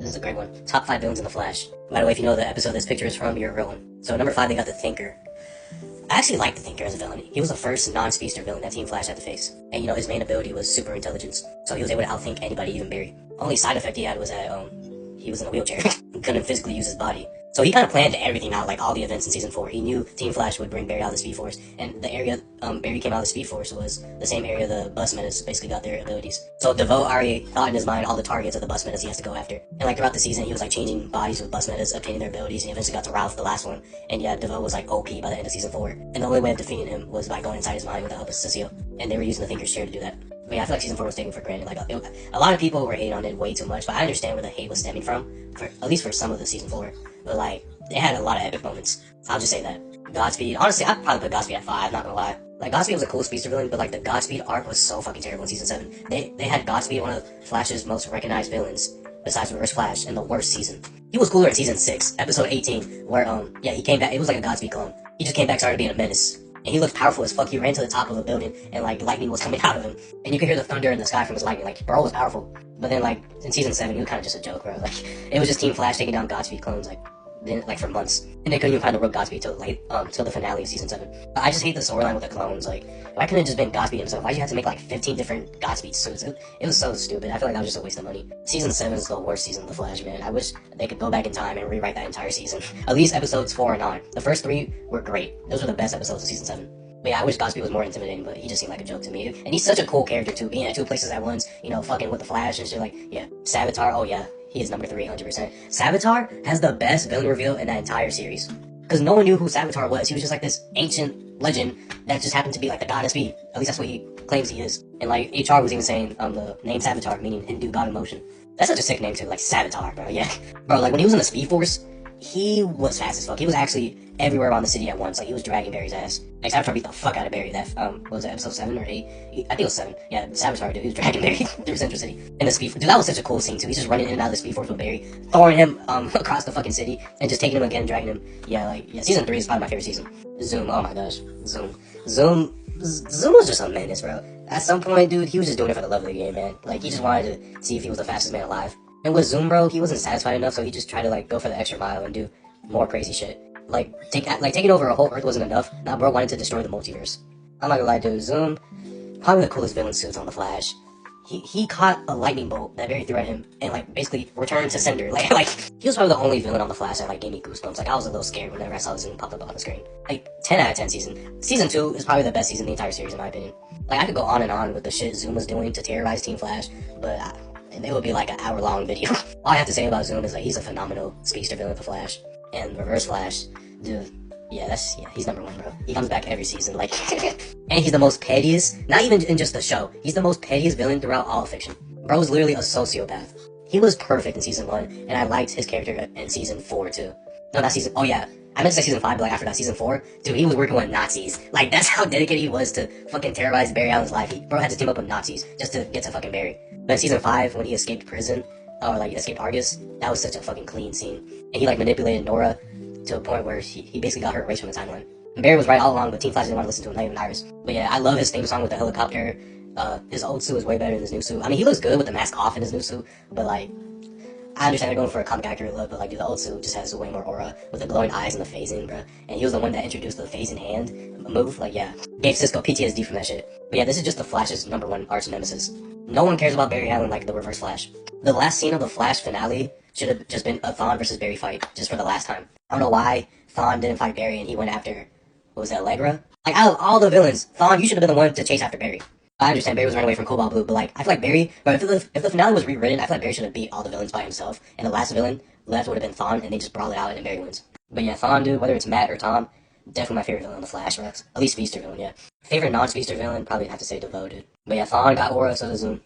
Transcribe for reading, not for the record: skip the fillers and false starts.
This is a great one. Top 5 villains in The Flash. By the way, if you know the episode this picture is from, you're a real one. So number 5, they got the Thinker. I actually like the Thinker as a villain. He was the first non-speedster villain that Team Flash had to face. And you know, his main ability was super intelligence. So he was able to outthink anybody, even Barry. Only side effect he had was that, he was in a wheelchair. He couldn't physically use his body. So he kind of planned everything out, like all the events in Season 4. He knew Team Flash would bring Barry out of the Speed Force, and the area Barry came out of the Speed Force was the same area the Bus Metas basically got their abilities. So DeVoe already thought in his mind all the targets of the Bus Metas he has to go after. And like throughout the season, he was like changing bodies with Bus Metas, obtaining their abilities, and he eventually got to Ralph, the last one. And yeah, DeVoe was like OP by the end of Season 4. And the only way of defeating him was by going inside his mind with the help of Cecile. And they were using the Thinker's chair to do that. But yeah, I feel like Season 4 was taken for granted. Like, a lot of people were hating on it way too much, but I understand where the hate was stemming from, at least for some of the Season 4. But like, they had a lot of epic moments. I'll just say that. Godspeed, honestly, I'd probably put Godspeed at 5, not gonna lie. Like, Godspeed was a cool speedster villain, but like, the Godspeed arc was so fucking terrible in Season 7. They had Godspeed, one of Flash's most recognized villains, besides Reverse Flash, in the worst season. He was cooler in Season 6, Episode 18, where, yeah, he came back, it was like a Godspeed clone. He just came back, started being a menace. And he looked powerful as fuck. He ran to the top of a building, and like lightning was coming out of him, and you could hear the thunder in the sky from his lightning. Like, bro was powerful. But then like in Season 7, he was kind of just a joke, bro. Like, it was just Team Flash taking down Godspeed clones like for months, and they couldn't even find the real Godspeed till the finale of Season 7. But I just hate the storyline with the clones. Like, why couldn't it just been Godspeed himself? Why did you have to make like 15 different Godspeed suits? It was so stupid. I feel like that was just a waste of money. Season 7 is the worst season of The Flash, man. I wish they could go back in time and rewrite that entire season. At least episodes 4 and on. The first 3 were great. Those were the best episodes of Season 7. But yeah, I wish Godspeed was more intimidating, but he just seemed like a joke to me. And he's such a cool character too, being at 2 places at once, you know, fucking with the Flash and shit. Like, yeah, Savitar, oh yeah, he is number 3, 100%. Savitar has the best villain reveal in that entire series. Because no one knew who Savitar was. He was just like this ancient legend that just happened to be like the god of speed. At least that's what he claims he is. And like, HR was even saying the name Savitar, meaning Hindu god of motion. That's such a sick name too, like Savitar, bro, yeah. Bro, like when he was in the Speed Force, he was fast as fuck. He was actually everywhere around the city at once. Like, he was dragging Barry's ass. Like, Savitar beat the fuck out of Barry. That, what was it, episode 7 or 8? I think it was 7. Yeah, Savitar, dude. He was dragging Barry through Central City. And the Speed Force. Dude, that was such a cool scene, too. He's just running in and out of the Speed Force with Barry, throwing him, across the fucking city, and just taking him again, dragging him. Yeah, like, yeah, Season 3 is probably my favorite season. Zoom, oh my gosh. Zoom was just a menace, bro. At some point, dude, he was just doing it for the love of the game, man. Like, he just wanted to see if he was the fastest man alive. And with Zoom, bro, he wasn't satisfied enough, so he just tried to, like, go for the extra mile and do more crazy shit. Like taking over a whole Earth wasn't enough. Now bro wanted to destroy the multiverse. I'm not gonna lie, dude. Zoom, probably the coolest villain suits on The Flash. He caught a lightning bolt that Barry threw at him and like basically returned to sender. Like he was probably the only villain on The Flash that like gave me goosebumps. Like I was a little scared whenever I saw Zoom pop up on the screen. Like 10 out of 10 season. Season 2 is probably the best season in the entire series in my opinion. Like I could go on and on with the shit Zoom was doing to terrorize Team Flash, but it would be like an hour-long video. All I have to say about Zoom is like he's a phenomenal speedster villain of The Flash. And Reverse Flash, dude, yeah, he's number 1, bro. He comes back every season, like, and he's the most pettiest, not even in just the show, he's the most pettiest villain throughout all of fiction. Bro is literally a sociopath. He was perfect in Season 1, and I liked his character in Season 4, too. No, not Season, oh yeah, I meant to say Season 5, but like, after that, Season 4, dude, he was working with Nazis. Like, that's how dedicated he was to fucking terrorize Barry Allen's life. Bro had to team up with Nazis just to get to fucking Barry. But in Season 5, when he escaped prison, or like escaped Argus, that was such a fucking clean scene. And he like manipulated Nora to a point where he basically got her erased from the timeline. And Barry was right all along, but Team Flash didn't want to listen to him, not even Iris. But yeah, I love his theme song with the helicopter. His old suit is way better than his new suit. I mean, he looks good with the mask off in his new suit, but like, I understand they're going for a comic accurate look, but like, dude, the old suit just has way more aura with the glowing eyes and the phasing, bro. And he was the one that introduced the phasing hand move. Like, yeah, gave Cisco PTSD from that shit. But yeah, this is just the Flash's number 1 arch nemesis. No one cares about Barry Allen like the Reverse Flash. The last scene of the Flash finale should have just been a Thawne versus Barry fight, just for the last time. I don't know why Thawne didn't fight Barry and he went after, what was that, Allegra? Like, out of all the villains, Thawne, you should have been the one to chase after Barry. I understand Barry was running away from Cobalt Blue, but like, I feel like Barry, but if the finale was rewritten, I feel like Barry should have beat all the villains by himself, and the last villain left would have been Thawne, and they just brawl it out and Barry wins. But yeah, Thawne, dude, whether it's Matt or Tom, definitely my favorite villain on The Flash, bro. At least speedster villain, yeah. Favorite non-speedster villain, probably have to say DeVoe, dude. But yeah, Thawne got aura, so does Zoom.